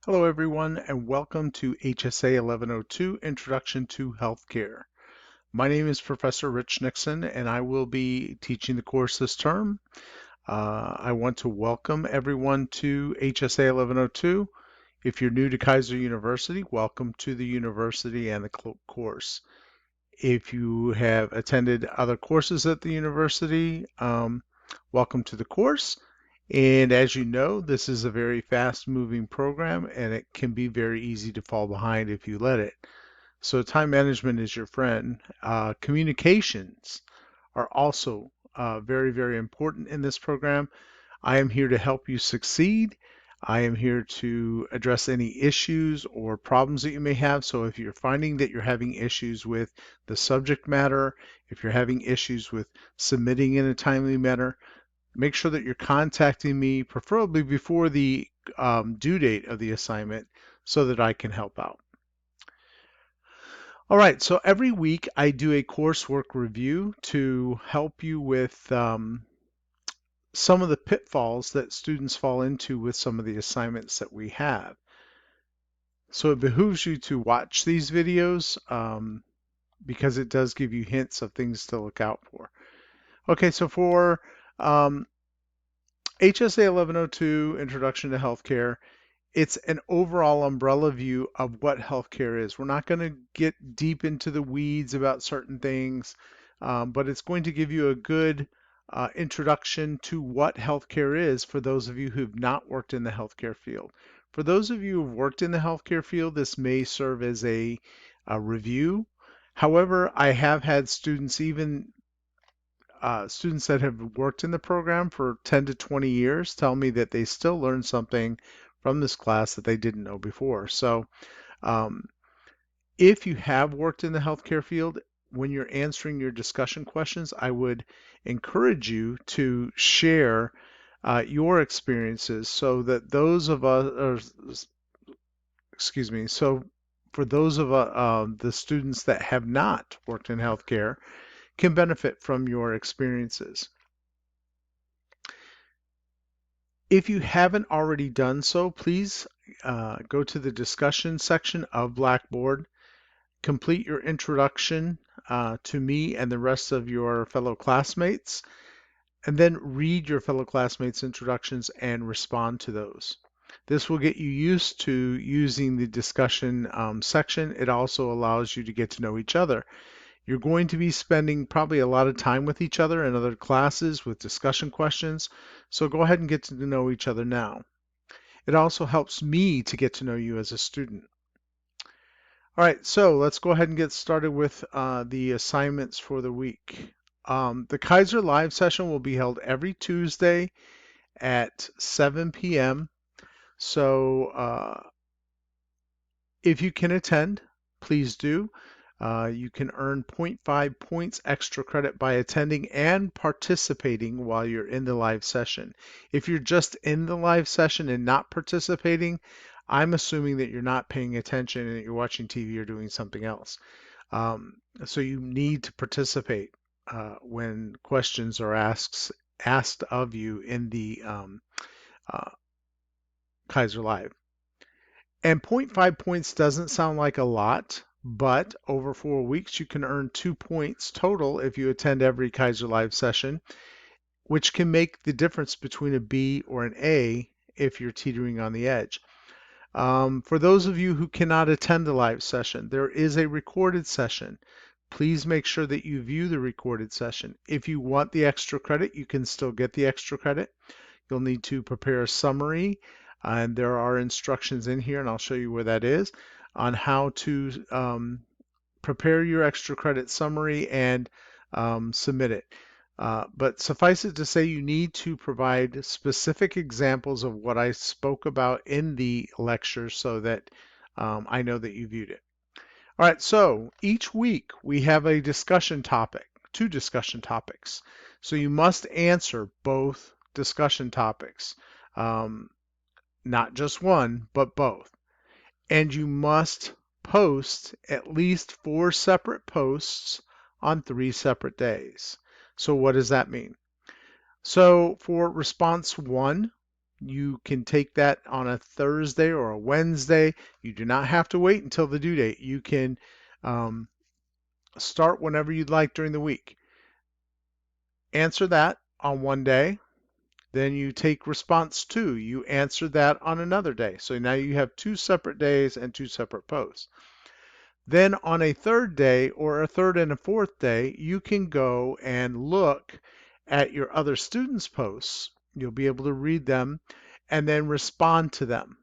Hello everyone and welcome to HSA 1102 Introduction to Healthcare. My name is Professor Rich Nixon and I will be teaching the course this term. I want to welcome everyone to HSA 1102. If you're new to Kaiser University, welcome to the university and the course. If you have attended other courses at the university, welcome to the course. And as you know, this is a very fast-moving program and it can be very easy to fall behind if you let it. So time management is your friend. Communications are also very, very important in this program. I am here to help you succeed. I am here to address any issues or problems that you may have. So if you're finding that you're having issues with the subject matter, if you're having issues with submitting in a timely manner, make sure that you're contacting me, preferably before the due date of the assignment, so that I can help out. All right, so every week I do a coursework review to help you with some of the pitfalls that students fall into with some of the assignments that we have. So it behooves you to watch these videos because it does give you hints of things to look out for. Okay, so for HSA 1102, Introduction to Healthcare, it's an overall umbrella view of what healthcare is. We're not going to get deep into the weeds about certain things, but it's going to give you a good introduction to what healthcare is for those of you who've not worked in the healthcare field. For those of you who've worked in the healthcare field, this may serve as a review. However, I have had students, even students that have worked in the program for 10 to 20 years, tell me that they still learned something from this class that they didn't know before. So um, if you have worked in the healthcare field, when you're answering your discussion questions, I would encourage you to share your experiences so that those of us, excuse me, so for those of the students that have not worked in healthcare can benefit from your experiences. If you haven't already done so, please go to the discussion section of Blackboard, complete your introduction to me and the rest of your fellow classmates, and then read your fellow classmates' introductions and respond to those. This will get you used to using the discussion section. It also allows you to get to know each other. You're going to be spending probably a lot of time with each other in other classes with discussion questions, so go ahead and get to know each other now. It also helps me to get to know you as a student. All right, so let's go ahead and get started with the assignments for the week. The Kaiser Live session will be held every Tuesday at 7 p.m. So if you can attend, please do. You can earn 0.5 points extra credit by attending and participating while you're in the live session. If you're just in the live session and not participating, I'm assuming that you're not paying attention and that you're watching TV or doing something else. So you need to participate when questions are asked of you in the uh, Kaiser Live. And 0.5 points doesn't sound like a lot, but over 4 weeks, you can earn 2 points total if you attend every Kaiser Live session, which can make the difference between a B or an A if you're teetering on the edge. For those of you who cannot attend the live session, there is a recorded session. Please make sure that you view the recorded session. If you want the extra credit, you can still get the extra credit. You'll need to prepare a summary, and there are instructions in here, and I'll show you where that is, on how to prepare your extra credit summary and submit it. But suffice it to say, you need to provide specific examples of what I spoke about in the lecture so that I know that you viewed it. All right, so each week we have a discussion topic, 2 discussion topics. So you must answer both discussion topics, not just one, but both. And you must post at least 4 separate posts on 3 separate days. So what does that mean? So for response 1, You can take that on a Thursday or a Wednesday. You do not have to wait until the due date. You can um, start whenever you'd like during the week. Answer that on one day. Then you take response 2. You answer that on another day. So now you have 2 separate days and 2 separate posts. Then on a third day or a third and a fourth day, you can go and look at your other students' posts. You'll be able to read them and then respond to them.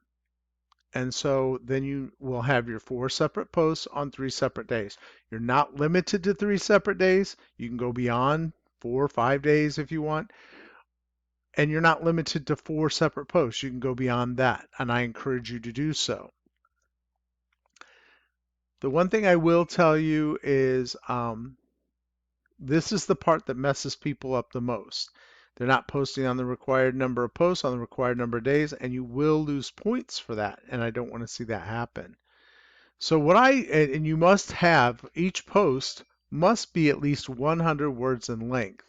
And so then you will have your 4 separate posts on 3 separate days. You're not limited to 3 separate days. You can go beyond 4 or 5 days if you want. And you're not limited to 4 separate posts. You can go beyond that. And I encourage you to do so. The one thing I will tell you is this is the part that messes people up the most. They're not posting on the required number of posts on the required number of days, and you will lose points for that. And I don't want to see that happen. So and you must have, each post must be at least 100 words in length.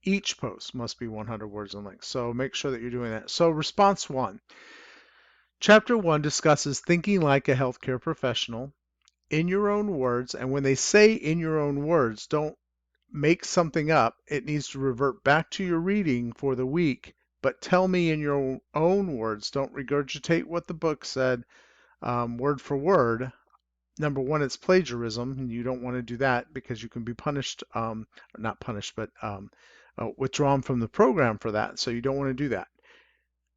Each post must be 100 words in length. So make sure that you're doing that. So response 1. Chapter 1 discusses thinking like a healthcare professional in your own words. And when they say in your own words, don't make something up. It needs to revert back to your reading for the week, but tell me in your own words. Don't regurgitate what the book said word for word. Number 1, it's plagiarism, and you don't want to do that because you can be punished, not punished, but withdrawn from the program for that. So you don't want to do that.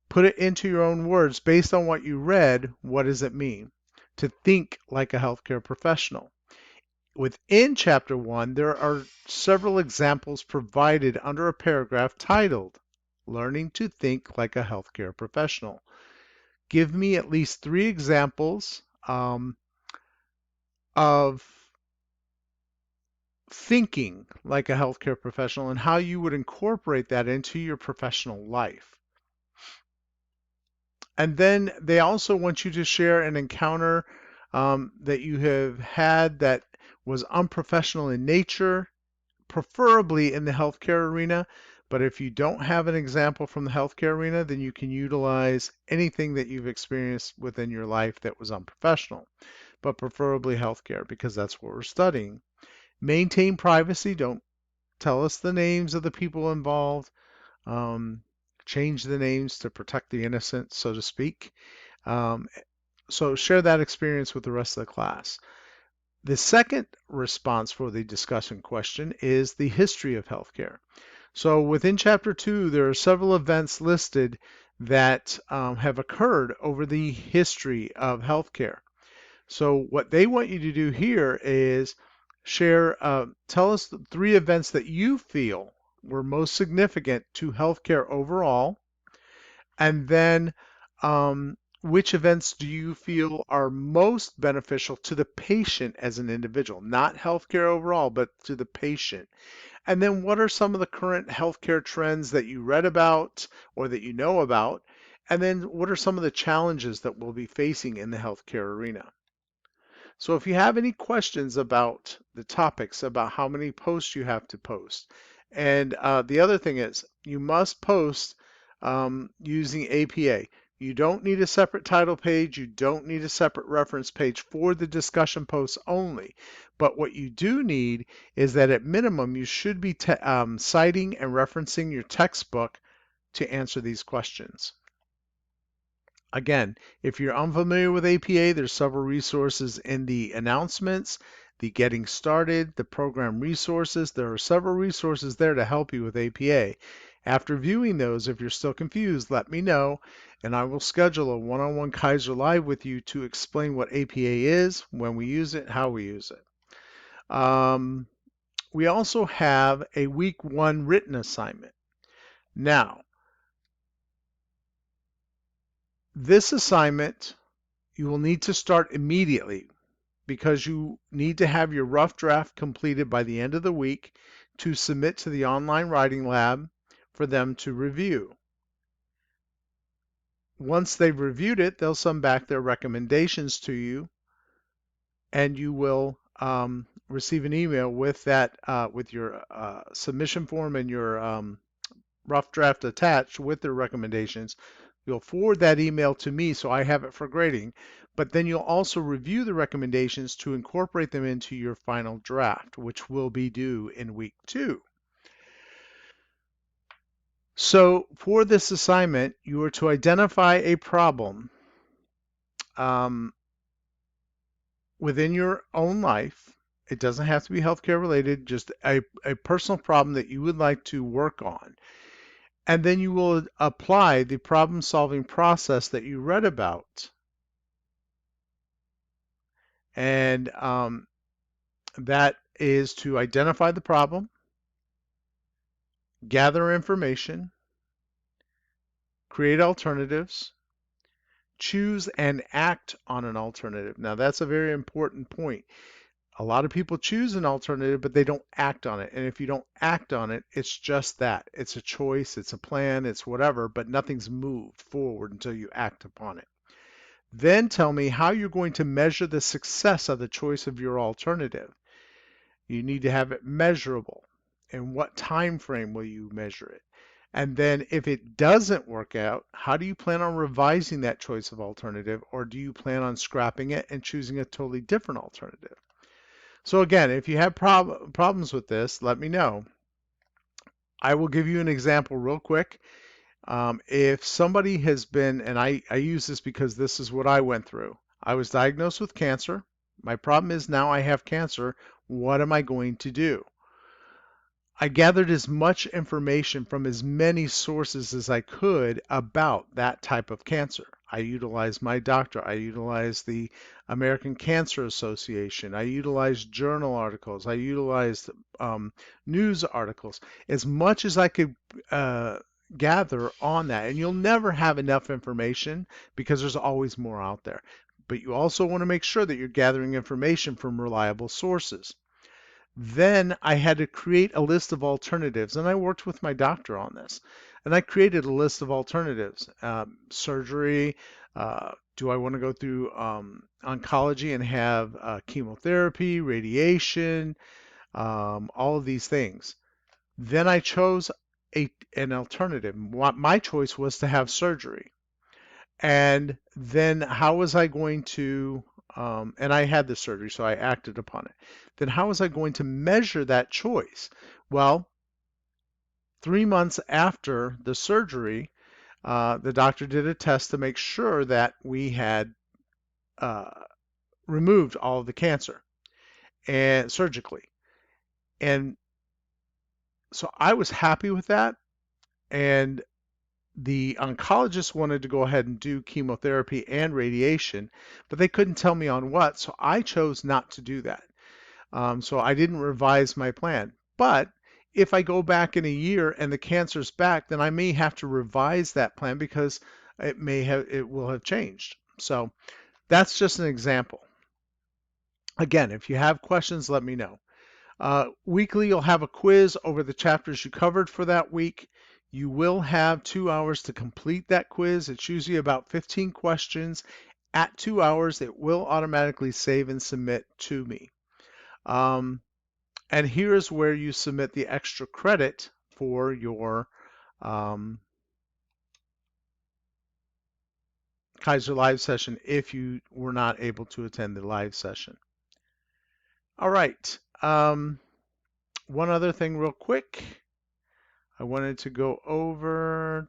Put it into your own words based on what you read. What does it mean to think like a healthcare professional? Within Chapter 1, there are several examples provided under a paragraph titled, Learning to Think Like a Healthcare Professional. Give me at least 3 examples of thinking like a healthcare professional and how you would incorporate that into your professional life. And then they also want you to share an encounter that you have had that was unprofessional in nature, preferably in the healthcare arena. But if you don't have an example from the healthcare arena, then you can utilize anything that you've experienced within your life that was unprofessional, but preferably healthcare because that's what we're studying. Maintain privacy. Don't tell us the names of the people involved. Change the names to protect the innocent, so to speak. So share that experience with the rest of the class. The second response for the discussion question is the history of healthcare. So within Chapter 2, there are several events listed that have occurred over the history of healthcare. So what they want you to do here is share, tell us the 3 events that you feel were most significant to healthcare overall, and then which events do you feel are most beneficial to the patient as an individual, not healthcare overall, but to the patient. And then what are some of the current healthcare trends that you read about or that you know about? And then what are some of the challenges that we'll be facing in the healthcare arena? So if you have any questions about the topics, about how many posts you have to post, and the other thing is you must post using APA. You don't need a separate title page. You don't need a separate reference page for the discussion posts only. But what you do need is that at minimum, you should be citing and referencing your textbook to answer these questions. Again, if you're unfamiliar with APA, there's several resources in the announcements, the getting started, the program resources. There are several resources there to help you with APA. After viewing those, if you're still confused, let me know, and I will schedule a one-on-one Kaiser Live with you to explain what APA is, when we use it, how we use it. We also have a week 1 written assignment. Now, this assignment you will need to start immediately because you need to have your rough draft completed by the end of the week to submit to the online writing lab for them to review. Once they've reviewed it, they'll send back their recommendations to you, and you will receive an email with that, with your submission form and your rough draft attached with their recommendations. You'll forward that email to me so I have it for grading, but then you'll also review the recommendations to incorporate them into your final draft, which will be due in week 2. So for this assignment, you are to identify a problem um, within your own life. It doesn't have to be healthcare related, just a personal problem that you would like to work on. And then you will apply the problem solving process that you read about. And that is to identify the problem, gather information, create alternatives, choose and act on an alternative. Now, that's a very important point. A lot of people choose an alternative, but they don't act on it. And if you don't act on it, it's just that. It's a choice, it's a plan, it's whatever, but nothing's moved forward until you act upon it. Then tell me how you're going to measure the success of the choice of your alternative. You need to have it measurable. And what time frame will you measure it? And then if it doesn't work out, how do you plan on revising that choice of alternative, or do you plan on scrapping it and choosing a totally different alternative? So again, if you have problems with this, let me know. I will give you an example real quick. If somebody has been, and I use this because this is what I went through. I was diagnosed with cancer. My problem is now I have cancer. What am I going to do? I gathered as much information from as many sources as I could about that type of cancer. I utilized my doctor. I utilized the American Cancer Association. I utilized journal articles. I utilized news articles. As much as I could gather on that. And you'll never have enough information because there's always more out there. But you also want to make sure that you're gathering information from reliable sources. Then I had to create a list of alternatives, and I worked with my doctor on this. And I created a list of alternatives. Surgery, do I want to go through oncology and have chemotherapy, radiation, all of these things. Then I chose an alternative. My choice was to have surgery. And then how was I going to, and I had the surgery, so I acted upon it. Then how was I going to measure that choice? Well, 3 months after the surgery, the doctor did a test to make sure that we had uh, removed all of the cancer and surgically. And so I was happy with that. And the oncologist wanted to go ahead and do chemotherapy and radiation, but they couldn't tell me on what, so I chose not to do that. So I didn't revise my plan. But if I go back in a year and the cancer's back, then I may have to revise that plan because it will have changed. So that's just an example. Again, if you have questions, let me know. Weekly, you'll have a quiz over the chapters you covered for that week. You will have 2 hours to complete that quiz. It's usually about 15 questions. At 2 hours, it will automatically save and submit to me. And here is where you submit the extra credit for your Kaiser Live session if you were not able to attend the live session. All right. One other thing real quick. I wanted to go over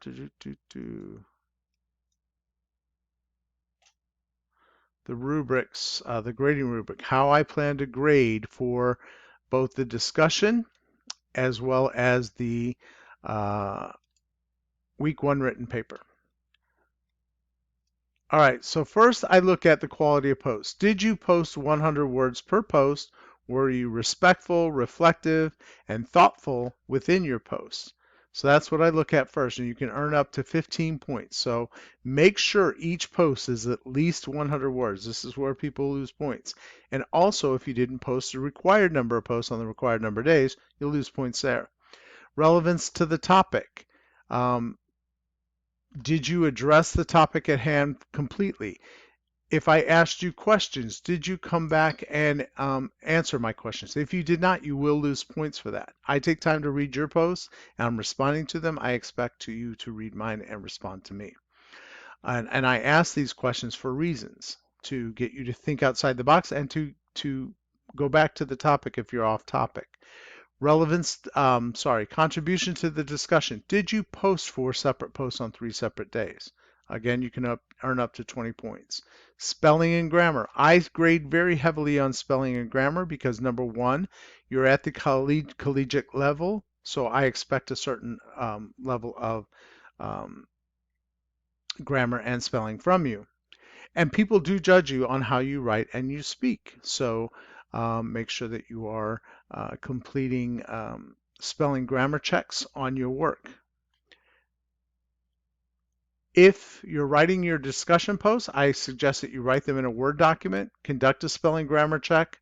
the rubrics, the grading rubric, how I plan to grade for both the discussion as well as the week 1 written paper. All right, so first I look at the quality of posts. Did you post 100 words per post? Were you respectful, reflective, and thoughtful within your posts? So that's what I look at first, and you can earn up to 15 points. So make sure each post is at least 100 words. This is where people lose points. And also, if you didn't post the required number of posts on the required number of days, you'll lose points there. Relevance to the topic. Did you address the topic at hand completely? If I asked you questions, did you come back and answer my questions? If you did not, you will lose points for that. I take time to read your posts and I'm responding to them. I expect you to read mine and respond to me. And I ask these questions for reasons, to get you to think outside the box and to go back to the topic if you're off topic. Relevance, contribution to the discussion. Did you post 4 separate posts on 3 separate days? Again, you can earn up to 20 points. Spelling and grammar. I grade very heavily on spelling and grammar because number one, you're at the collegiate level, so I expect a certain level of um, grammar and spelling from you. And people do judge you on how you write and you speak. So make sure that you are completing spelling grammar checks on your work. If you're writing your discussion posts, I suggest that you write them in a Word document, conduct a spelling grammar check,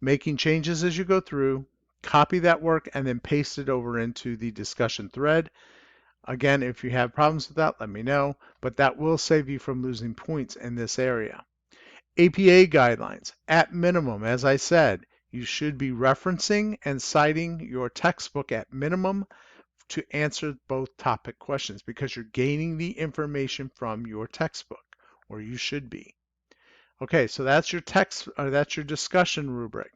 making changes as you go through, copy that work, and then paste it over into the discussion thread. Again, if you have problems with that, let me know, but that will save you from losing points in this area. APA guidelines. At minimum, as I said, you should be referencing and citing your textbook at minimum to answer both topic questions because you're gaining the information from your textbook, or you should be. Okay, so that's your that's your discussion rubric.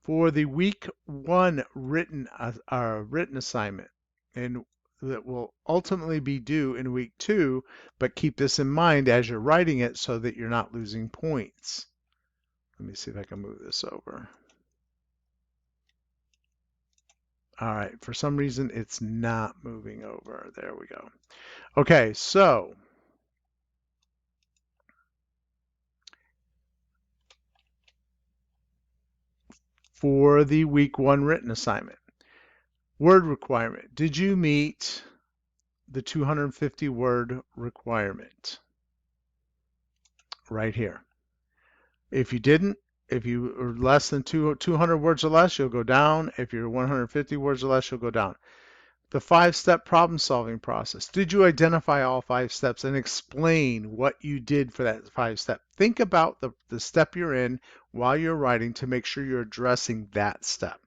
For the week 1 written assignment, and that will ultimately be due in week 2, but keep this in mind as you're writing it so that you're not losing points. Let me see if I can move this over. All right, for some reason it's not moving over. There we go. Okay, so for the week 1 written assignment, word requirement. Did you meet the 250 word requirement? Right here. If you didn't, if you are less than 200 words or less, you'll go down. If you're 150 words or less, you'll go down. The 5-step problem solving process. Did you identify all 5 steps and explain what you did for that 5-step? Think about the step you're in while you're writing to make sure you're addressing that step.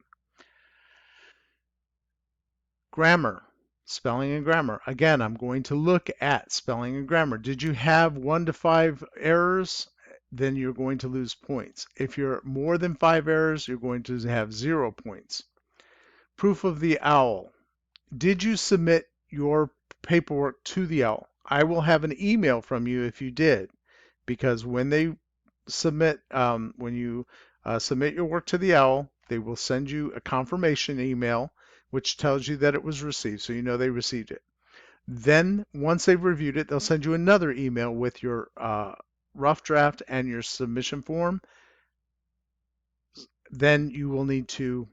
Grammar, spelling and grammar. Again, I'm going to look at spelling and grammar. Did you have 1 to 5 errors? Then you're going to lose points. If you're more than 5 errors, you're going to have 0 points. Proof of the OWL. Did you submit your paperwork to the OWL? I will have an email from you if you did, because when they submit, when you submit your work to the OWL, they will send you a confirmation email which tells you that it was received, so you know they received it. Then once they've reviewed it, they'll send you another email with your rough draft and your submission form. Then you will need to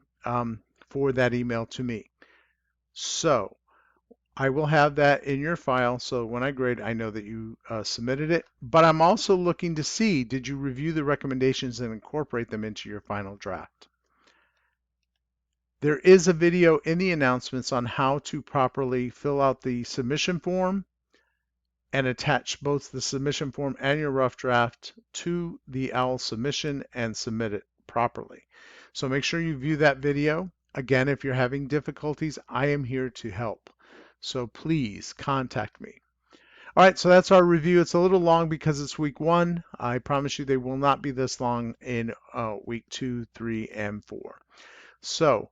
forward that email to me. So I will have that in your file, so when I grade, I know that you submitted it. But I'm also looking to see, did you review the recommendations and incorporate them into your final draft? There is a video in the announcements on how to properly fill out the submission form and attach both the submission form and your rough draft to the OWL submission and submit it properly. So make sure you view that video. Again, if you're having difficulties, I am here to help. So please contact me. All right, so that's our review. It's a little long because it's week 1. I promise you they will not be this long in week 2, 3, and 4. So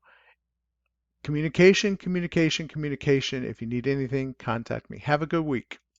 communication, communication, communication. If you need anything, contact me. Have a good week.